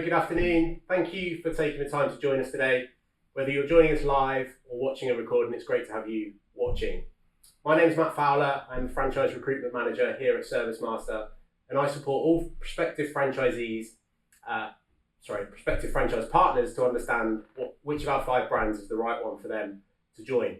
good afternoon. Thank you for taking the time to join us today. Whether you're joining us live or watching a recording, it's great to have you watching. My name is Matt Fowler. I'm the Franchise Recruitment Manager here at ServiceMaster, and I support all prospective franchise partners to understand which of our 5 brands is the right one for them to join.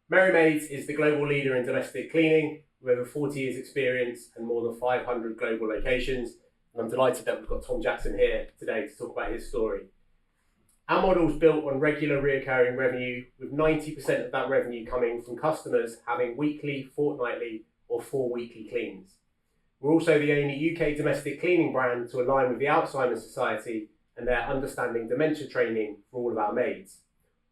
Merry Maids is the global leader in domestic cleaning with over 40 years experience and more than 500 global locations. And I'm delighted that we've got Tom Jackson here today to talk about his story. Our model is built on regular recurring revenue, with 90% of that revenue coming from customers having weekly, fortnightly or 4-weekly cleans. We're also the only UK domestic cleaning brand to align with the Alzheimer's Society and their understanding dementia training for all of our maids,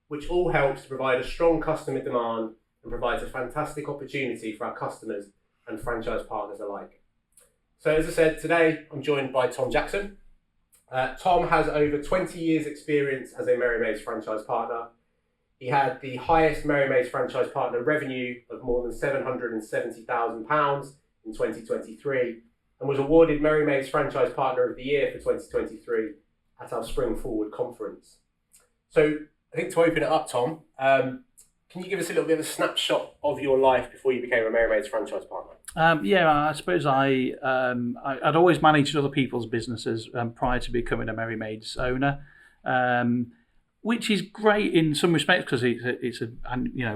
which all helps to provide a strong customer demand and provides a fantastic opportunity for our customers and franchise partners alike. So as I said, today I'm joined by Tom Jackson. Tom has over 20 years experience as a Merry Maids franchise partner. He had the highest Merry Maids franchise partner revenue of more than £770,000 in 2023 and was awarded Merry Maids Franchise Partner of the Year for 2023 at our Spring Forward conference. So I think to open it up, Tom, can you give us a little bit of a snapshot of your life before you became a Merry Maids franchise partner? I suppose I'd always managed other people's businesses prior to becoming a Merry Maids owner, which is great in some respects because it's a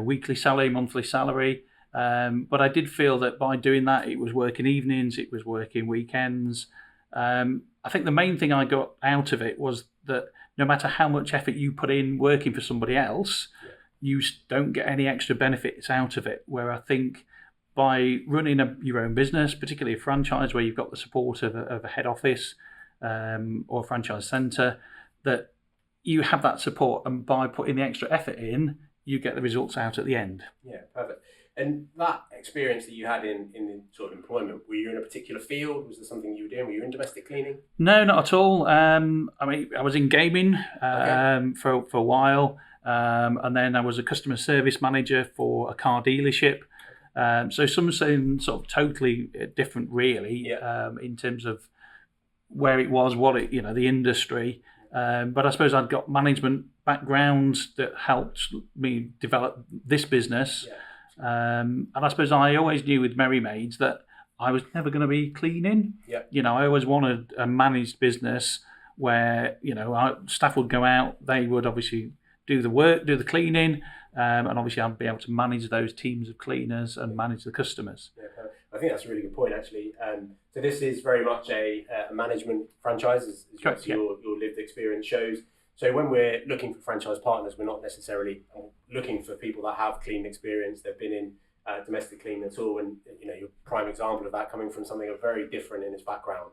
weekly salary, monthly salary. But I did feel that by doing that, it was working evenings, it was working weekends. I think the main thing I got out of it was that no matter how much effort you put in working for somebody else, you don't get any extra benefits out of it. Where I think by running your own business, particularly a franchise where you've got the support of a head office or a franchise centre, that you have that support, and by putting the extra effort in, you get the results out at the end. Yeah, perfect. And that experience that you had in sort of employment, were you in a particular field? Was there something you were doing? Were you in domestic cleaning? No, not at all. I was in gaming for a while, and then I was a customer service manager for a car dealership. So something sort of totally different, really, in terms of where it was, the industry. But I suppose I'd got management backgrounds that helped me develop this business. And I suppose I always knew with Merry Maids that I was never going to be cleaning. I always wanted a managed business where, our staff would go out, they would obviously do the work, do the cleaning, and obviously I'd be able to manage those teams of cleaners and manage the customers. Yeah, I think that's a really good point, actually. So this is very much a management franchise, as correct, your lived experience shows. So when we're looking for franchise partners, we're not necessarily looking for people that have clean experience, they've been in domestic cleaning at all, and your prime example of that coming from something very different in its background.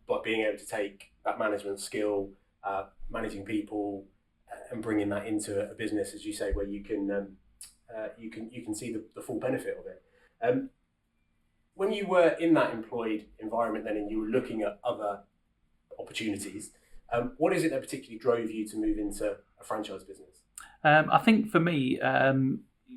But being able to take that management skill, managing people, and bringing that into a business, as you say, where you can see the full benefit of it. When you were in that employed environment then, and you were looking at other opportunities, what is it that particularly drove you to move into a franchise business? I think for me,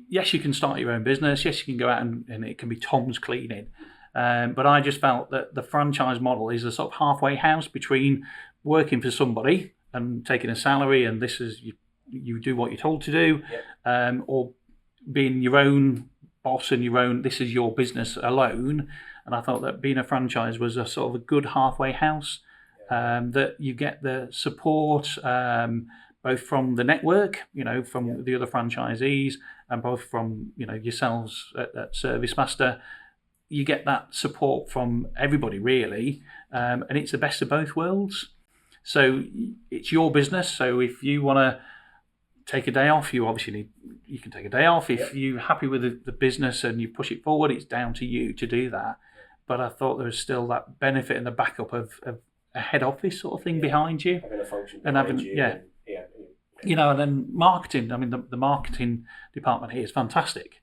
yes, you can start your own business. Yes, you can go out and it can be Tom's Cleaning. But I just felt that the franchise model is a sort of halfway house between working for somebody and taking a salary, and this is you do what you're told to do, or being your own boss and this is your business alone. And I thought that being a franchise was a sort of a good halfway house, that you get the support both from the network, from the other franchisees, and both from yourselves at ServiceMaster. You get that support from everybody, really, and it's the best of both worlds. So it's your business. So if you want to take a day off, you can take a day off. If you're happy with the business and you push it forward, it's down to you to do that. But I thought there was still that benefit and the backup of a head office sort of thing behind you. Having a function behind you. And then marketing. I mean, the marketing department here is fantastic.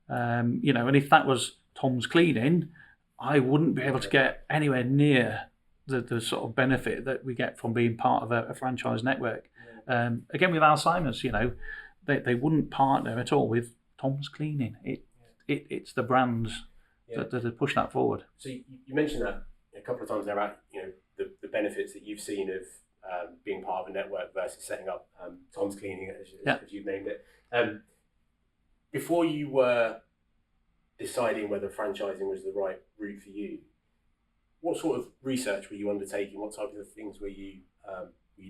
And if that was Tom's Cleaning, I wouldn't be able to get anywhere near the sort of benefit that we get from being part of a franchise network. Again, with Alzheimer's, they wouldn't partner at all with Tom's Cleaning. It's the brands that push that forward. So you mentioned that a couple of times there about the benefits that you've seen of being part of a network versus setting up Tom's Cleaning, as you've named it. Before you were deciding whether franchising was the right route for you, what sort of research were you undertaking? What type of things were you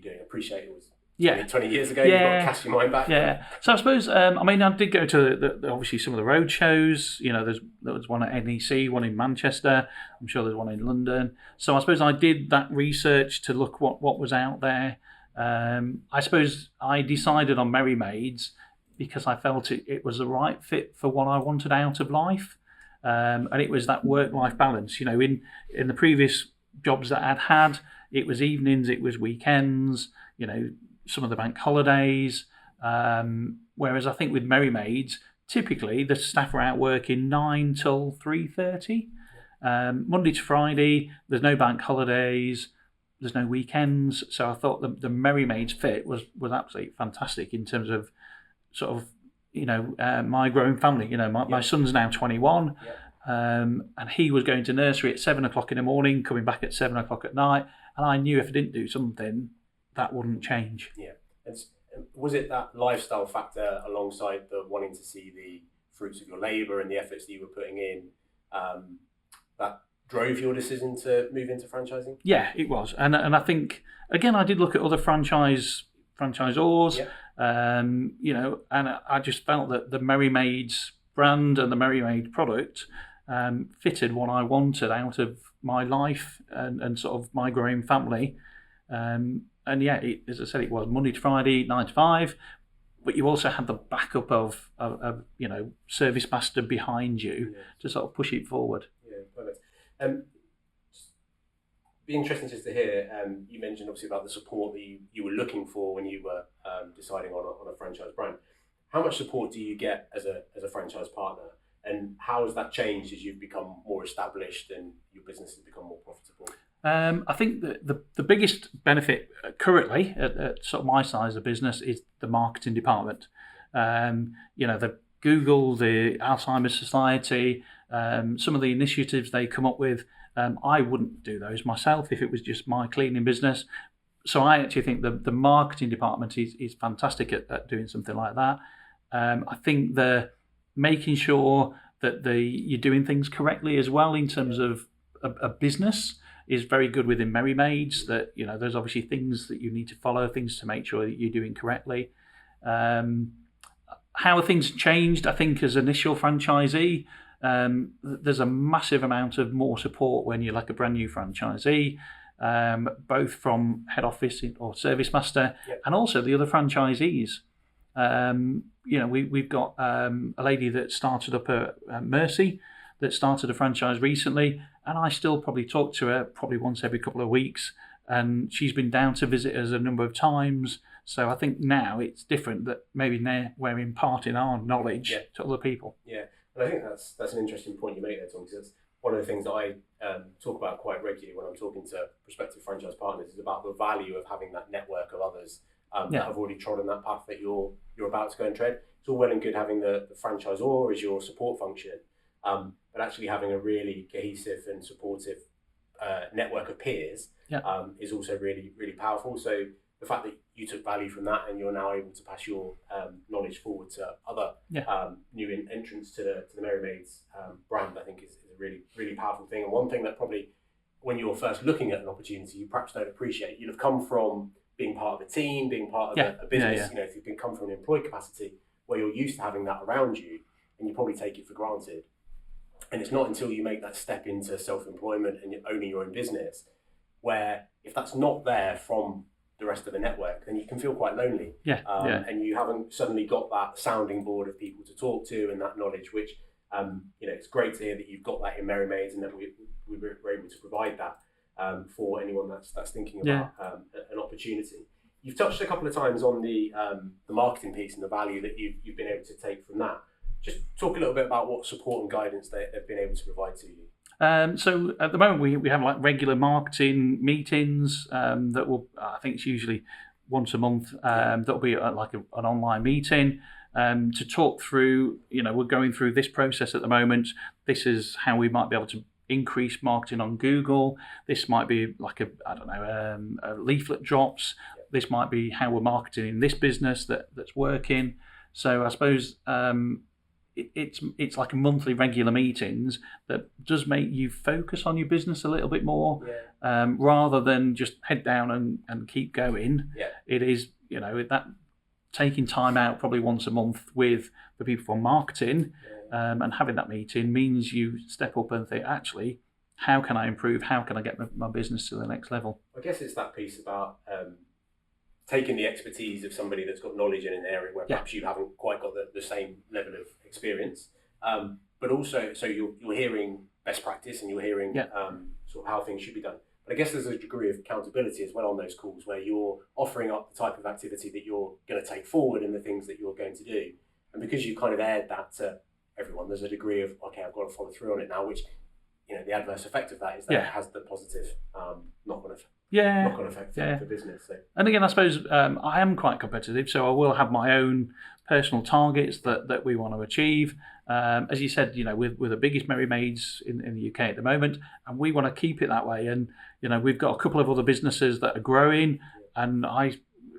doing? I appreciate it was 20 years ago. You've got to cast your mind back. Yeah. So I suppose, I did go to obviously some of the road shows. There was one at NEC, one in Manchester. I'm sure there's one in London. So I suppose I did that research to look what was out there. I suppose I decided on Merry Maids because I felt it was the right fit for what I wanted out of life. And it was that work-life balance. In the previous jobs that I'd had, it was evenings, it was weekends, some of the bank holidays. Whereas I think with Merry Maids, typically the staff are out working 9 till 3:30. Monday to Friday, there's no bank holidays, there's no weekends. So I thought the Merry Maids fit was absolutely fantastic in terms of sort of, my growing family. My son's now 21. And he was going to nursery at 7 o'clock in the morning, coming back at 7 o'clock at night. And I knew if I didn't do something, that wouldn't change. Yeah. And was it that lifestyle factor alongside the wanting to see the fruits of your labour and the efforts that you were putting in that drove your decision to move into franchising? Yeah, it was. And I think, again, I did look at other franchisors, and I just felt that the Merry Maids brand and the Merry Maid product fitted what I wanted out of my life and sort of my growing family. As I said, it was Monday to Friday, 9 to 5, but you also had the backup of ServiceMaster behind you to sort of push it forward. Yeah, perfect. Be interesting just to hear, you mentioned obviously about the support that you were looking for when you were deciding on a franchise brand. How much support do you get as a franchise partner, and how has that changed as you've become more established and your business has become more profitable? I think that the biggest benefit currently at sort of my size of business is the marketing department. The Google, the Alzheimer's Society, some of the initiatives they come up with, I wouldn't do those myself if it was just my cleaning business. So I actually think the marketing department is fantastic at doing something like that. I think the making sure that you're doing things correctly as well in terms of a business is very good within Merry Maids. That there's obviously things that you need to follow, things to make sure that you're doing correctly. How things changed, I think, as initial franchisee, there's a massive amount of more support when you're like a brand new franchisee, both from head office or ServiceMaster and also the other franchisees. We've got a lady that started up at Mercy that started a franchise recently, and I still probably talk to her probably once every couple of weeks, and she's been down to visit us a number of times. So I think now it's different, that maybe now we're imparting our knowledge to other people. Yeah, and I think that's an interesting point you make there, Tom, because that's one of the things that I talk about quite regularly when I'm talking to prospective franchise partners, is about the value of having that network of others that have already trodden that path that you're about to go and tread. It's all well and good having the franchisor as your support function, but actually having a really cohesive and supportive network of peers is also really, really powerful. So the fact that you took value from that and you're now able to pass your knowledge forward to other new entrants to the Merry Maids brand, I think is a really, really powerful thing. And one thing that probably when you're first looking at an opportunity, you perhaps don't appreciate. You'd have come from being part of a team, being part of a business, if you've come from an employed capacity where you're used to having that around you, and you probably take it for granted. And it's not until you make that step into self-employment and owning your own business, where if that's not there from the rest of the network, then you can feel quite lonely. And you haven't suddenly got that sounding board of people to talk to and that knowledge, which, it's great to hear that you've got that in Merry Maids and that we were able to provide that for anyone that's thinking about an opportunity. You've touched a couple of times on the marketing piece and the value that you've been able to take from that. Just talk a little bit about what support and guidance they've been able to provide to you. So at the moment we have like regular marketing meetings that will, I think it's usually once a month, that'll be like an online meeting to talk through, we're going through this process at the moment. This is how we might be able to increased marketing on Google. This might be like a leaflet drops. This might be how we're marketing in this business that's working. So I suppose it's like a monthly regular meetings that does make you focus on your business a little bit more, rather than just head down and keep going. It is, that taking time out probably once a month with the people from marketing, and having that meeting means you step up and think, actually, how can I improve? How can I get my business to the next level? I guess it's that piece about taking the expertise of somebody that's got knowledge in an area where perhaps you haven't quite got the same level of experience, but also so you're hearing best practice and you're hearing sort of how things should be done. But I guess there's a degree of accountability as well on those calls where you're offering up the type of activity that you're going to take forward and the things that you're going to do. And because you kind of aired that to everyone, there's a degree of, okay, I've got to follow through on it now, which, the adverse effect of that is that it has the positive knock-on effect for business. So. And again, I suppose I am quite competitive, so I will have my own personal targets that we want to achieve. As you said, we're the biggest Merry Maids in the UK at the moment, and we want to keep it that way. And we've got a couple of other businesses that are growing, and me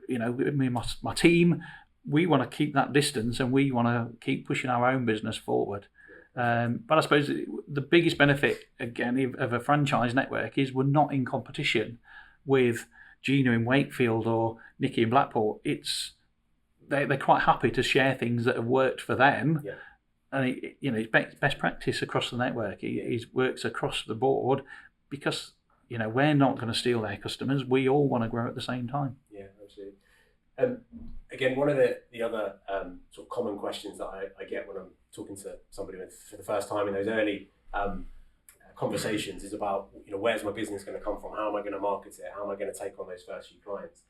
and my team, we want to keep that distance, and we want to keep pushing our own business forward. But I suppose the biggest benefit, again, of a franchise network is we're not in competition with Gina in Wakefield or Nikki in Blackpool. They're quite happy to share things that have worked for them, and it's best practice across the network. It works across the board because we're not going to steal their customers. We all want to grow at the same time. Yeah, absolutely. Again, one of the other sort of common questions that I get when I'm talking to somebody for the first time in those early conversations is about, where's my business going to come from? How am I going to market it? How am I going to take on those first few clients?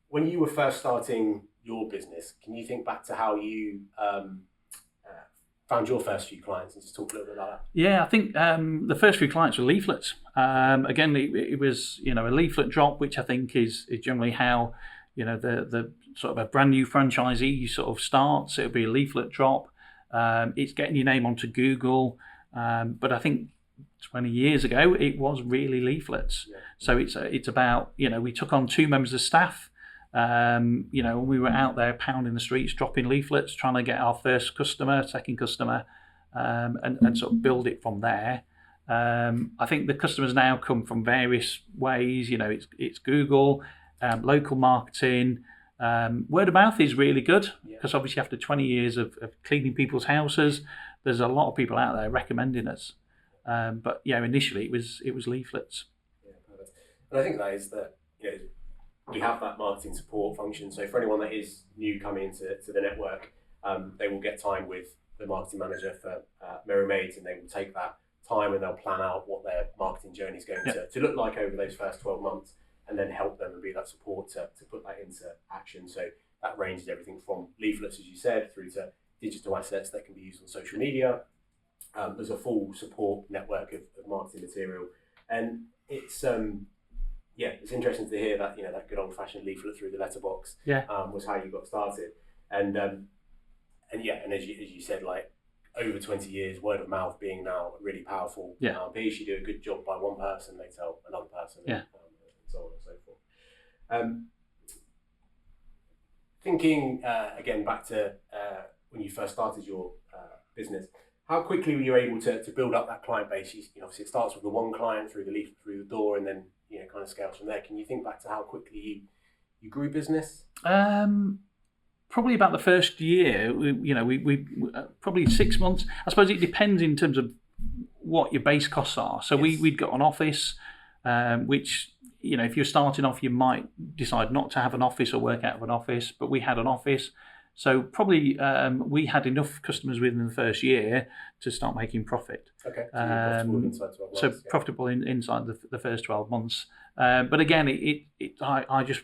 When you were first starting your business, can you think back to how you found your first few clients and just talk a little bit about that? Yeah, I think the first few clients were leaflets. Again, it was a leaflet drop, which I think is generally how the sort of a brand new franchisee sort of starts. It'll be a leaflet drop. It's getting your name onto Google, but I think 20 years ago it was really leaflets. So it's about we took on 2 members of staff. We were out there pounding the streets, dropping leaflets, trying to get our first customer, second customer, and sort of build it from there. I think the customers now come from various ways. It's Google, local marketing. Word of mouth is really good because obviously after 20 years of cleaning people's houses, there's a lot of people out there recommending us. But initially it was leaflets. Yeah, perfect. And I think that is that we have that marketing support function. So for anyone that is new coming into the network, they will get time with the marketing manager for Merry Maids, and they will take that time and they'll plan out what their marketing journey is going to look like over those first 12 months, and then help them and be that support to put that into action. So that ranges everything from leaflets, as you said, through to digital assets that can be used on social media. There's a full support network of marketing material, and it's interesting to hear that that good old fashioned leaflet through the letterbox was how you got started, and as you said, like over 20 years, word of mouth being now a really powerful piece. You do a good job by one person, they tell another person, and so on and so forth. Thinking again back to when you first started your business, how quickly were you able to build up that client base? Obviously it starts with the one client through the leaflet through the door, and then kind of scales from there. Can you think back to how quickly you grew business? Probably about the first year. We probably 6 months. I suppose it depends in terms of what your base costs are. So we'd got an office, which if you're starting off, you might decide not to have an office or work out of an office, but we had an office. So probably we had enough customers within the first year to start making profit. Okay. So profitable inside 12 months. So profitable inside the first 12 months. But again, I just,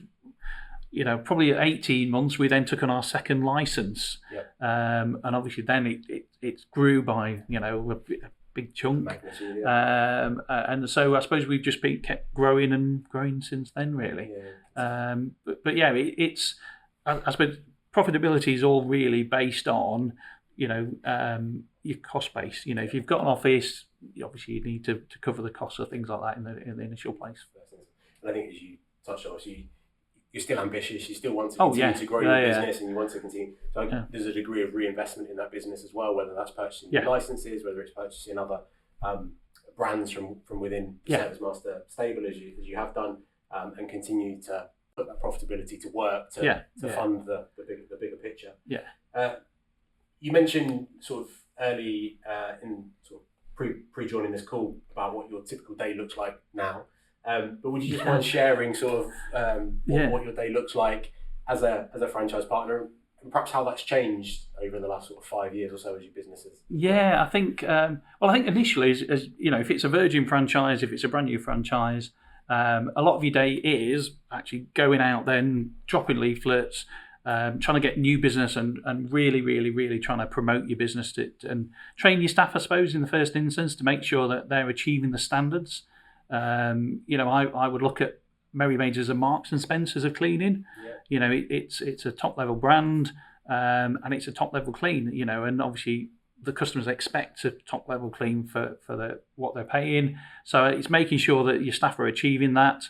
probably at 18 months, we then took on our second license. And obviously then it grew by, a big chunk. And so I suppose we've just kept growing and growing since then, really. But it's, I suppose, profitability is all really based on your cost base. If you've got an office, obviously you need to cover the costs of things like that in the initial place. And I think as you touched on, obviously, you're still ambitious, you still want to continue to grow your business, and you want to continue. So there's a degree of reinvestment in that business as well, whether that's purchasing licenses, whether it's purchasing other brands from within the ServiceMaster stable as you have done, and continue to put that profitability to work to fund the bigger picture. You mentioned sort of early in sort of pre-joining this call about what your typical day looks like now. But would you just mind sharing sort of what your day looks like as a franchise partner, and perhaps how that's changed over the last sort of 5 years or so as your business has? Yeah, I think I think initially, as if it's a virgin franchise, if it's a brand new franchise, a lot of your day is actually going out, then dropping leaflets, trying to get new business, and really trying to promote your business and train your staff, I suppose, in the first instance, to make sure that they're achieving the standards. I would look at Merry Maids as a Marks and Spencers of cleaning. It's a top level brand, and it's a top level clean. And obviously the customers expect a top level clean for what they're paying. So it's making sure that your staff are achieving that.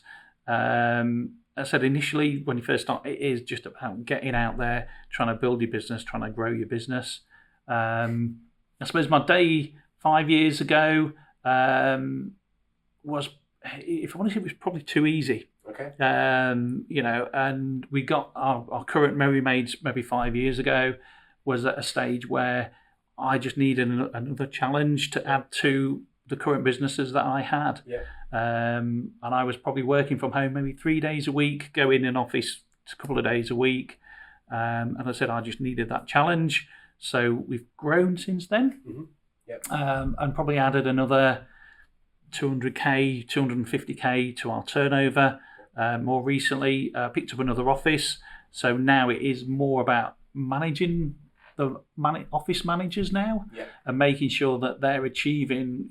I said initially, when you first start, it is just about getting out there, trying to build your business, trying to grow your business. I suppose my day 5 years ago was, if I'm honest, it was probably too easy. Okay. And we got our current Merry Maids maybe 5 years ago was at a stage where I just needed another challenge to add to the current businesses that I had. And I was probably working from home maybe 3 days a week, go in an office a couple of days a week. And I said I just needed that challenge. So we've grown since then. And probably added another 200k, 250k to our turnover. More recently, picked up another office. So now it is more about managing the office managers now, and making sure that they're achieving,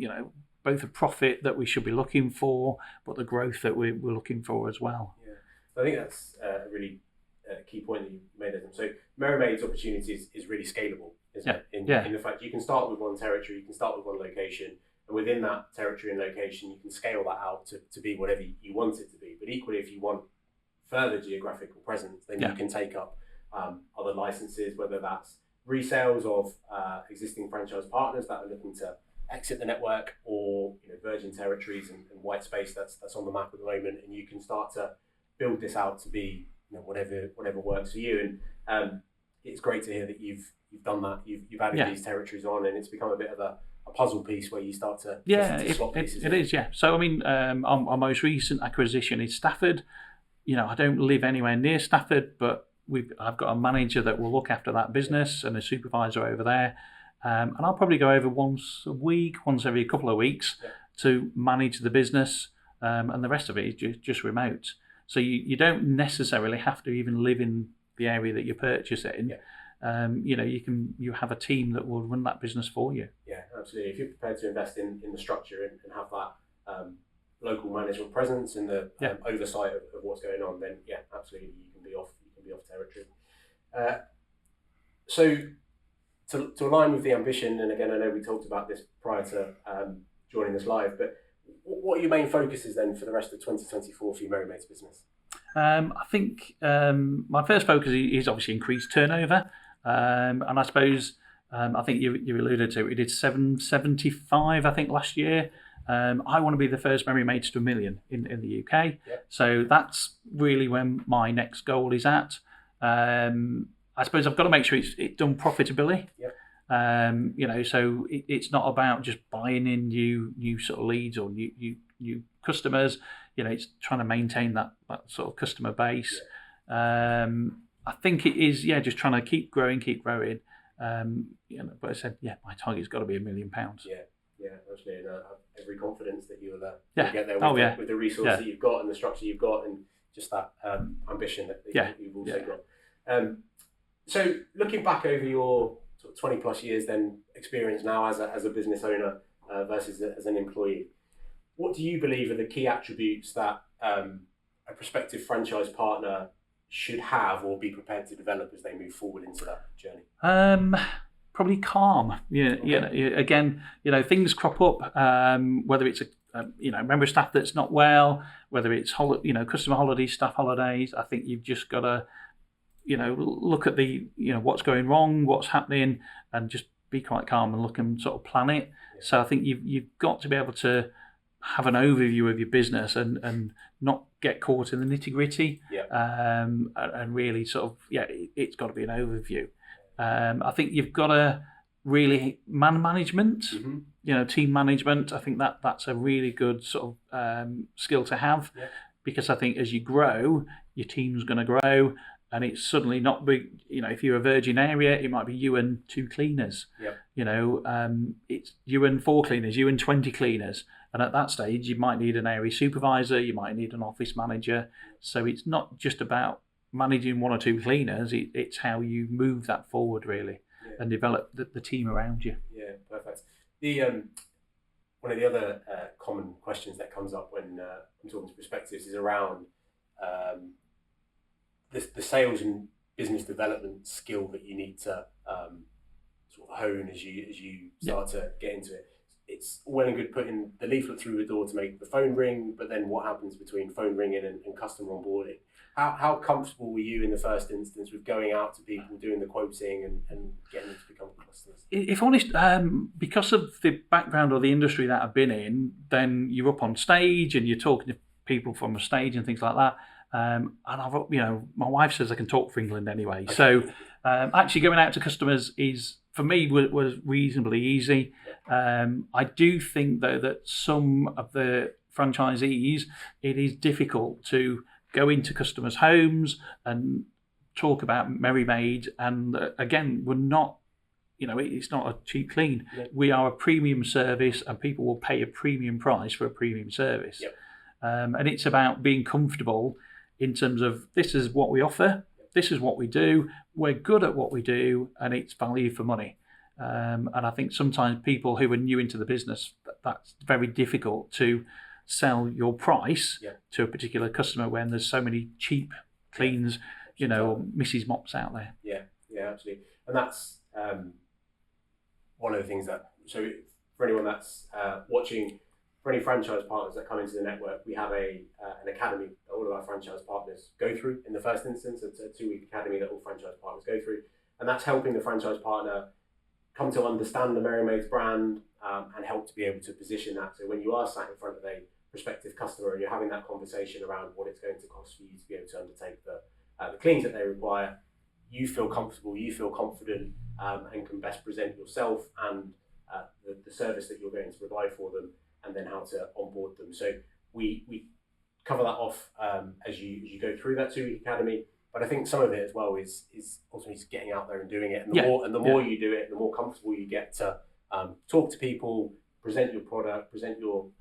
both the profit that we should be looking for, but the growth that we're looking for as well. I think that's a really key point that you made, Adam. So Merry Maids opportunities is really scalable, isn't it? In the fact you can start with one territory, you can start with one location, and within that territory and location, you can scale that out to be whatever you want it to be. But equally, if you want further geographical presence, then you can take up other licenses, whether that's resales of existing franchise partners that are looking to exit the network, or virgin territories and white space that's on the map at the moment, and you can start to build this out to be whatever works for you. And it's great to hear that you've done that. You've added these territories on, and it's become a bit of a puzzle piece where you start to slot pieces. It is. So I mean, our most recent acquisition is Stafford. I don't live anywhere near Stafford, but I've got a manager that will look after that business and a supervisor over there. And I'll probably go over once a week, once every couple of weeks to manage the business. And the rest of it is just remote. So you don't necessarily have to even live in the area that you're purchasing. You have a team that will run that business for you. Yeah, absolutely. If you're prepared to invest in the structure and have that local management presence and the oversight of what's going on, then absolutely you can be off territory. So to align with the ambition, and again, I know we talked about this prior to joining us live, but what are your main focuses then for the rest of 2024 for your Merry Maids business? I think my first focus is obviously increased turnover. And I suppose, I think you alluded to it, we did 775, I think, last year. I want to be the first Merry Maids to 1 million in the UK. So that's really when my next goal is at. I suppose I've got to make sure it's done profitably. So it's not about just buying in new sort of leads or new customers. It's trying to maintain that sort of customer base. I think it is, just trying to keep growing. But I said, my target's got to be £1 million. Absolutely. And I have every confidence that you'll get there with the resources that you've got and the structure you've got, and just that ambition that you've also got. So looking back over your sort of 20 plus years then experience now as a business owner versus as an employee, what do you believe are the key attributes that a prospective franchise partner should have or be prepared to develop as they move forward into that journey? probably calm. Again, things crop up. Whether it's a member of staff that's not well, whether it's customer holidays, staff holidays. I think you've just got to look at the what's going wrong, what's happening, and just be quite calm and look and sort of plan it. Yeah. So I think you've got to be able to have an overview of your business and not get caught in the nitty gritty. Yeah. And really sort of it's got to be an overview. I think you've got to really management, team management. I think that's a really good sort of skill to have, because I think as you grow, your team's going to grow. And it's suddenly not big. If you're a virgin area, it might be you and 2 cleaners. Yep. It's you and 4 cleaners, you and 20 cleaners. And at that stage, you might need an area supervisor, you might need an office manager. So it's not just about managing 1 or 2 cleaners. It's how you move that forward, really, and develop the team around you. Yeah, perfect. One of the other common questions that comes up when I'm talking to prospectives is around the sales and business development skill that you need to sort of hone as you start to get into it. It's well and good putting the leaflet through the door to make the phone ring, but then what happens between phone ringing and customer onboarding? How comfortable were you in the first instance with going out to people, doing the quoting and getting them to become customers? If honest, because of the background or the industry that I've been in, then you're up on stage and you're talking to people from a stage and things like that. And I've, my wife says I can talk for England anyway. So actually going out to customers for me was reasonably easy. I do think though that some of the franchisees, it is difficult to go into customers' homes and talk about Merry Maids. And again, we're not, it's not a cheap clean. Yeah. We are a premium service and people will pay a premium price for a premium service. Yep. And it's about being comfortable in terms of this is what we offer, this is what we do, we're good at what we do, and it's value for money. And I think sometimes people who are new into the business, that's very difficult to sell your price to a particular customer when there's so many cheap cleans, Mrs. Mops out there. Yeah, absolutely. And that's one of the things so for anyone that's watching, for any franchise partners that come into the network, we have an academy that all of our franchise partners go through in the first instance. It's a 2-week academy that all franchise partners go through. And that's helping the franchise partner come to understand the Merry Maids brand and help to be able to position that. So when you are sat in front of a prospective customer and you're having that conversation around what it's going to cost for you to be able to undertake the cleans that they require, you feel comfortable, you feel confident, and can best present yourself and the service that you're going to provide for them, and then how to onboard them. So we cover that off as you go through that 2-week academy. But I think some of it as well is ultimately just getting out there and doing it. And the more you do it, the more comfortable you get to talk to people, present your product, present your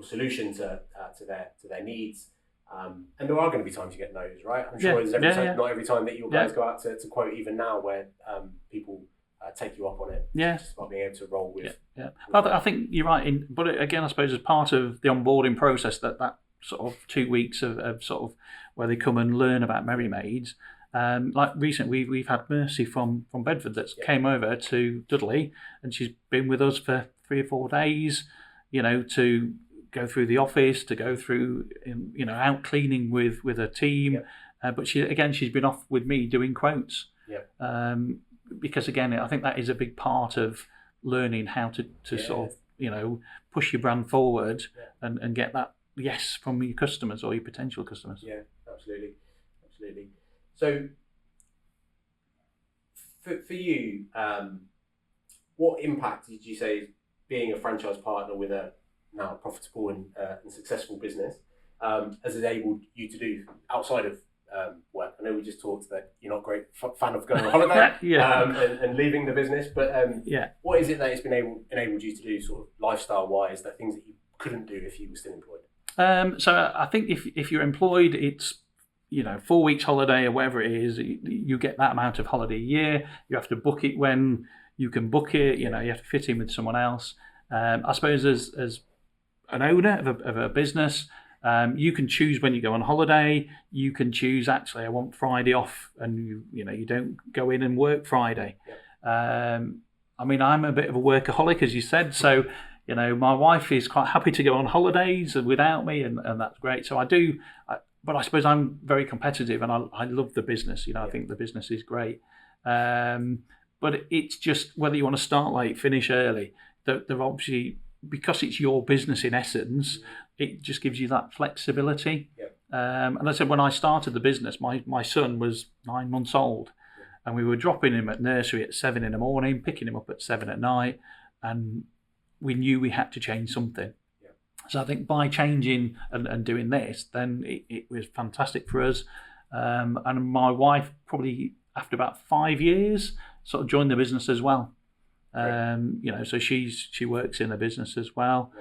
solution to their needs. And there are going to be times you get no's, right? I'm sure there's not every time that you guys go out to quote, even now, where people take you up on it. Yeah. It's just about being able to roll with. Yeah. I think you're right. But again, I suppose as part of the onboarding process, that sort of 2 weeks of sort of where they come and learn about Merry Maids. Like recently, we've had Mercy from Bedford that came over to Dudley, and she's been with us for 3 or 4 days. To go through the office, to go through out cleaning with her team. But she's been off with me doing quotes. Because again, I think that is a big part of learning how to sort of push your brand forward and get that yes from your customers or your potential customers. Yeah, absolutely. So for you, what impact did you say being a franchise partner with a now profitable and successful business has enabled you to do outside of work? I know we just talked that you're not a great fan of going on holiday and leaving the business, but what is it that it's enabled you to do sort of lifestyle-wise, the things that you couldn't do if you were still employed? So I think if you're employed, it's 4 weeks holiday or whatever it is, you get that amount of holiday a year. You have to book it when you can book it. You have to fit in with someone else. I suppose as an owner of a business, you can choose when you go on holiday. You can choose, actually, I want Friday off, and you don't go in and work Friday. I mean, I'm a bit of a workaholic, as you said, so my wife is quite happy to go on holidays without me, and that's great. So I do, but I suppose I'm very competitive, and I love the business. I think the business is great. But it's just whether you want to start late, finish early. They're obviously, because it's your business in essence, it just gives you that flexibility. And I said, when I started the business, my son was 9 months old, and we were dropping him at nursery at 7 in the morning, picking him up at 7 at night, and we knew we had to change something. So I think by changing and doing this, then it was fantastic for us. And my wife, probably after about 5 years, sort of joined the business as well. So she works in the business as well.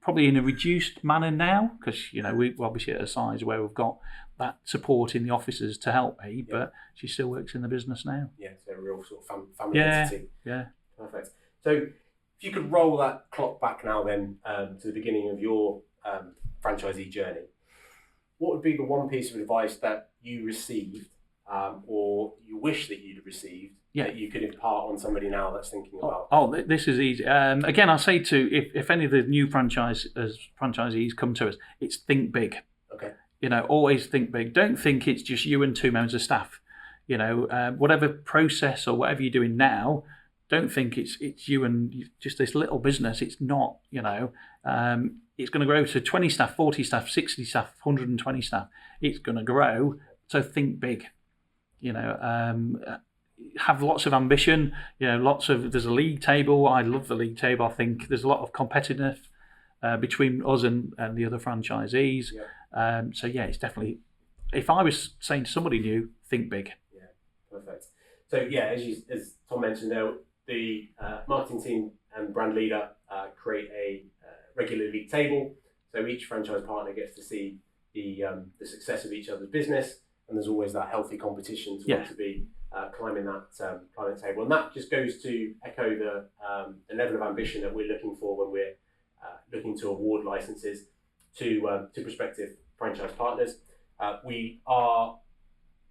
Probably in a reduced manner now, because we're obviously at a size where we've got that support in the offices to help me, but she still works in the business now. Yeah, so a real sort of family entity. Yeah. Perfect. So if you could roll that clock back now then to the beginning of your franchisee journey, what would be the one piece of advice that you received or you wish that you'd received that you could impart on somebody now that's thinking about? This is easy. Again, I'll say if any of the new franchisees come to us, it's think big. Okay. Always think big. Don't think it's just you and 2 members of staff. Whatever process or whatever you're doing now, don't think it's you and just this little business. It's not. It's going to grow to 20 staff, 40 staff, 60 staff, 120 staff. It's going to grow. So think big. Have lots of ambition. There's a league table. I love the league table. I think there's a lot of competitiveness between us and the other franchisees. It's definitely, if I was saying to somebody new, think big. Yeah, perfect. So as Tom mentioned there, the marketing team and brand leader create a regular league table. So each franchise partner gets to see the success of each other's business, and there's always that healthy competition to want to be climbing that table. And that just goes to echo the level of ambition that we're looking for when we're looking to award licenses to prospective franchise partners. We are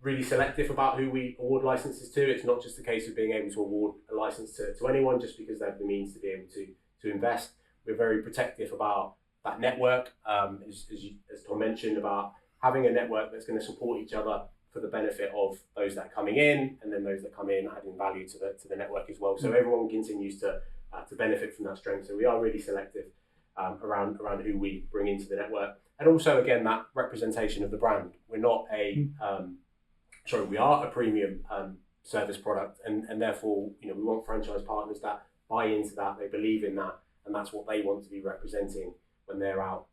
really selective about who we award licenses to. It's not just a case of being able to award a license to anyone just because they have the means to be able to invest. We're very protective about that network, as Tom mentioned, about having a network that's going to support each other for the benefit of those that are coming in, and then those that come in adding value to the network as well. So everyone continues to benefit from that strength. So we are really selective around who we bring into the network, and also again that representation of the brand. We're not we are a premium service product, and therefore we want franchise partners that buy into that, they believe in that, and that's what they want to be representing when they're out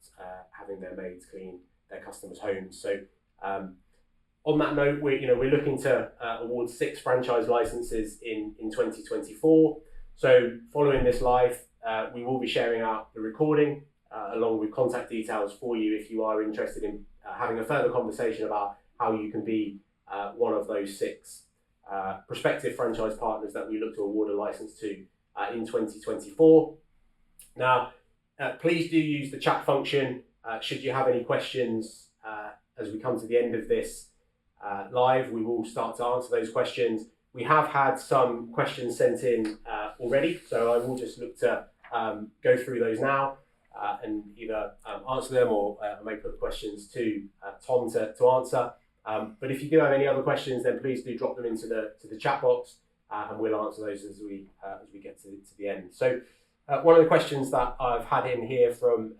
having their maids clean their customers' homes. So on that note, we're looking to award 6 franchise licenses in 2024. So following this live, we will be sharing out the recording along with contact details for you if you are interested in having a further conversation about how you can be one of those 6 prospective franchise partners that we look to award a license to in 2024. Now, please do use the chat function should you have any questions as we come to the end of this live. We will start to answer those questions. We have had some questions sent in already, so I will just look to go through those now and either answer them or I may put the questions to Tom to answer. But if you do have any other questions, then please do drop them into the chat box, and we'll answer those as we get to the end. So one of the questions that I've had in here from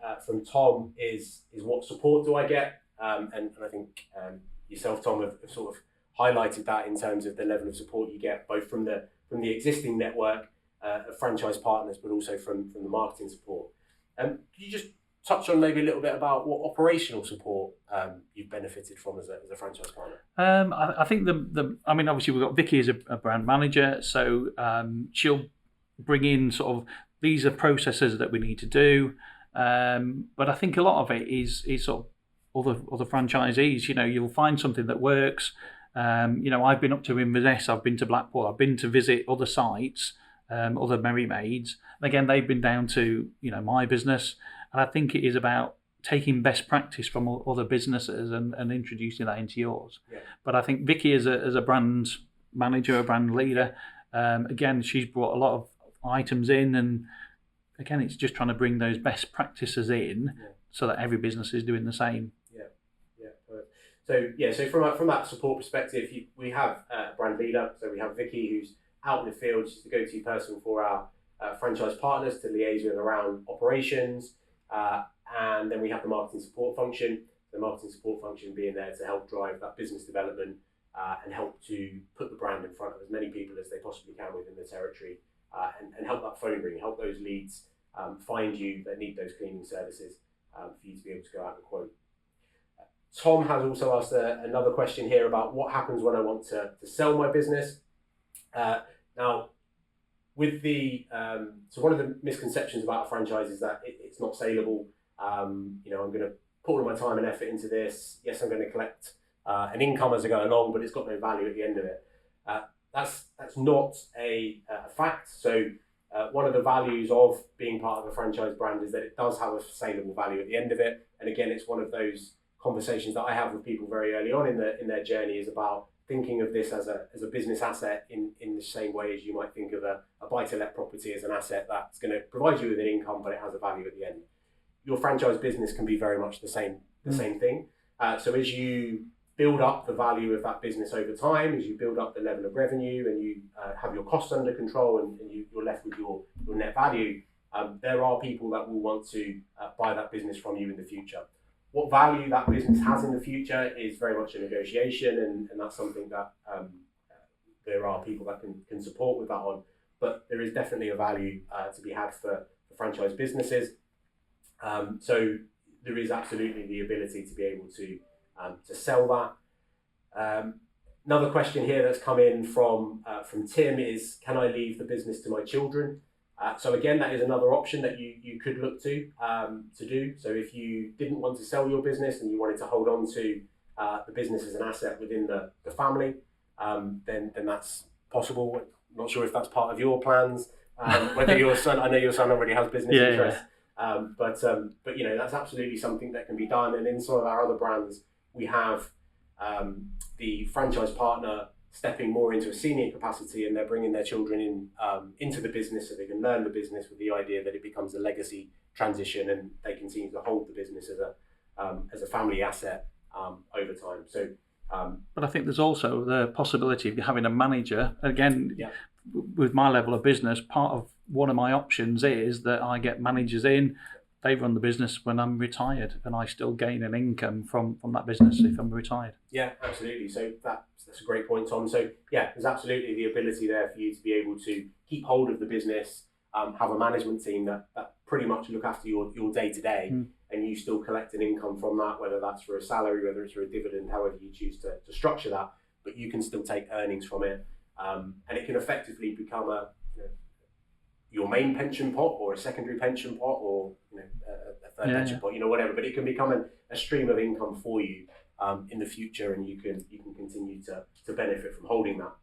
Tom is what support do I get? And I think yourself, Tom, have sort of highlighted that in terms of the level of support you get, both from the existing network of franchise partners, but also from the marketing support. Could you just touch on maybe a little bit about what operational support you've benefited from as a franchise partner? I think obviously we've got Vicky as a brand manager, so she'll bring in sort of, these are processes that we need to do, but I think a lot of it is sort of other franchisees. You'll find something that works. I've been up to Inverness, I've been to Blackpool, I've been to visit other sites, other Merry Maids. Again, they've been down to my business, and I think it is about taking best practice from other businesses and introducing that into yours. Yeah. But I think Vicky as a brand manager, a brand leader, Again, she's brought a lot of items in, and again, it's just trying to bring those best practices in so that every business is doing the same. So from that support perspective, we have a brand leader. So we have Vicky, who's out in the field. She's the go-to person for our franchise partners to liaise with around operations. And then we have the marketing support function. The marketing support function being there to help drive that business development and help to put the brand in front of as many people as they possibly can within the territory, and help that phone ring, help those leads find you that need those cleaning services for you to be able to go out and quote. Tom has also asked another question here about what happens when I want to sell my business. Now, with so one of the misconceptions about a franchise is that it's not saleable. I'm going to put all my time and effort into this. Yes, I'm going to collect an income as I go along, but it's got no value at the end of it. That's not a fact. So one of the values of being part of a franchise brand is that it does have a sustainable value at the end of it. And again, it's one of those conversations that I have with people very early on in their journey, is about thinking of this as a business asset in the same way as you might think of a buy-to-let property as an asset that's going to provide you with an income, but it has a value at the end. Your franchise business can be very much the same thing. So as you build up the value of that business over time, as you build up the level of revenue and you have your costs under control and you're left with your net value, there are people that will want to buy that business from you in the future. What value that business has in the future is very much a negotiation, and that's something that there are people that can support with that on. But there is definitely a value to be had for franchise businesses. So there is absolutely the ability to be able to sell that. Another question here that's come in from Tim is, can I leave the business to my children? So again, that is another option that you could look to do. So if you didn't want to sell your business and you wanted to hold on to the business as an asset within the family, then that's possible. I'm not sure if that's part of your plans. Whether your son, I know your son already has business interests, but that's absolutely something that can be done. And in some of our other brands, we have the franchise partner stepping more into a senior capacity, and they're bringing their children into the business so they can learn the business, with the idea that it becomes a legacy transition and they continue to hold the business as a family asset over time. So, but I think there's also the possibility of having a manager. Again, with my level of business, part of one of my options is that I get managers in. They run the business when I'm retired, and I still gain an income from that business if I'm retired. Yeah, absolutely. So that's a great point, Tom. So yeah, there's absolutely the ability there for you to be able to keep hold of the business, have a management team that pretty much look after your day-to-day, and you still collect an income from that, whether that's for a salary, whether it's for a dividend, however you choose to structure that, but you can still take earnings from it. And it can effectively become your main pension pot or a secondary pension pot or a third pension pot, whatever. But it can become a stream of income for you in the future, and you can continue to benefit from holding that.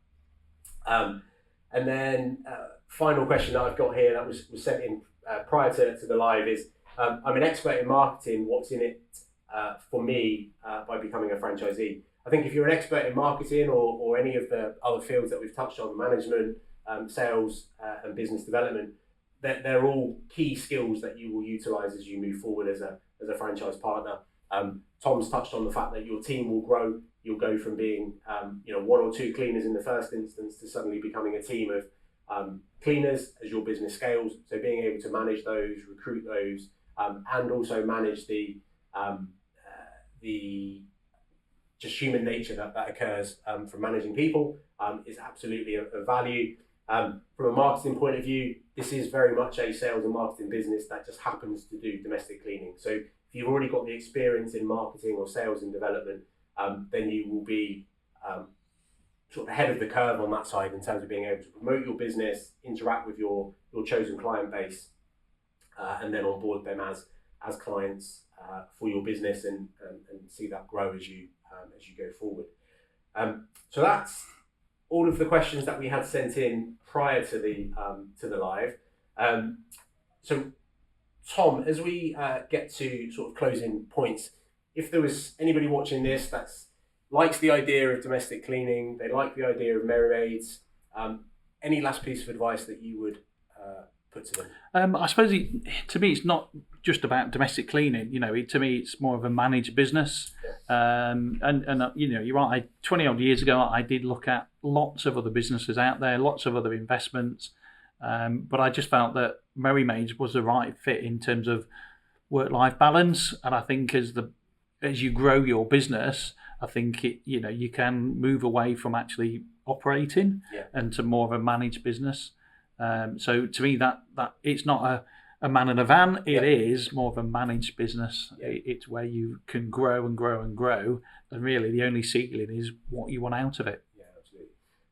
And then final question that I've got here that was sent in prior to the live is, I'm an expert in marketing. What's in it for me by becoming a franchisee? I think if you're an expert in marketing or any of the other fields that we've touched on, management, sales and business development, they're all key skills that you will utilise as you move forward as a franchise partner. Tom's touched on the fact that your team will grow. You'll go from being one or two cleaners in the first instance to suddenly becoming a team of cleaners as your business scales. So being able to manage those, recruit those, and also manage the just human nature that occurs from managing people is absolutely a value. From a marketing point of view, this is very much a sales and marketing business that just happens to do domestic cleaning. So if you've already got the experience in marketing or sales and development, then you will be sort of ahead of the curve on that side in terms of being able to promote your business, interact with your chosen client base, and then onboard them as clients for your business and see that grow as you go forward. So that's all of the questions that we had sent in prior to the live. So Tom, as we get to sort of closing points, if there was anybody watching this that likes the idea of domestic cleaning, they like the idea of Merry Maids, any last piece of advice that you would put to them? I suppose to me, it's not just about domestic cleaning. To me, it's more of a managed business. And you're right. 20 odd years ago, I did look at lots of other businesses out there, lots of other investments, but I just felt that Merry Maids was the right fit in terms of work-life balance. And I think as you grow your business, I think you can move away from actually operating and to more of a managed business. So to me, that it's not a man in a van. It is more of a managed business. It's where you can grow and grow and grow, and really the only ceiling is what you want out of it. Yeah,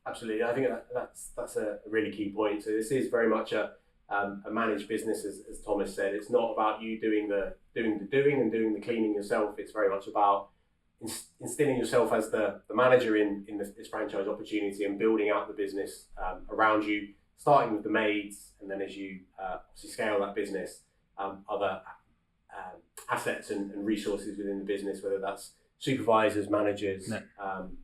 absolutely. I think that's a really key point. So this is very much a managed business, as Thomas said. It's not about you doing the doing and doing the cleaning yourself. It's very much about instilling yourself as the manager in this franchise opportunity and building out the business around you, starting with the maids, and then as you obviously scale that business, other assets and resources within the business, whether that's supervisors, managers,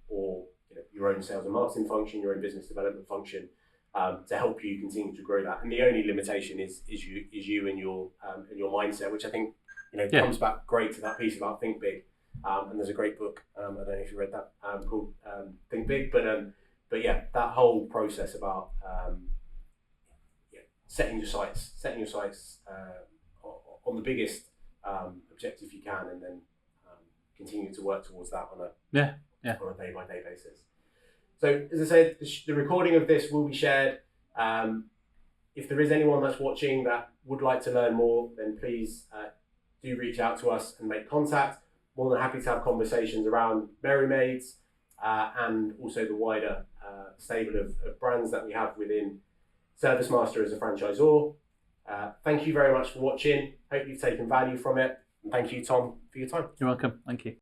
or your own sales and marketing function, your own business development function, to help you continue to grow that. And the only limitation is you and your mindset, which I think comes back great to that piece about Think Big. And there's a great book, I don't know if you read that, called Think Big, but yeah, that whole process about setting your sights on the biggest objective you can, and then continue to work towards that on a day-by-day basis. So as I said, the recording of this will be shared. If there is anyone that's watching that would like to learn more, then please do reach out to us and make contact. More than happy to have conversations around Merry Maids and also the wider stable of brands that we have within ServiceMaster as a franchisor. Thank you very much for watching. Hope you've taken value from it. And thank you, Tom, for your time. You're welcome. Thank you.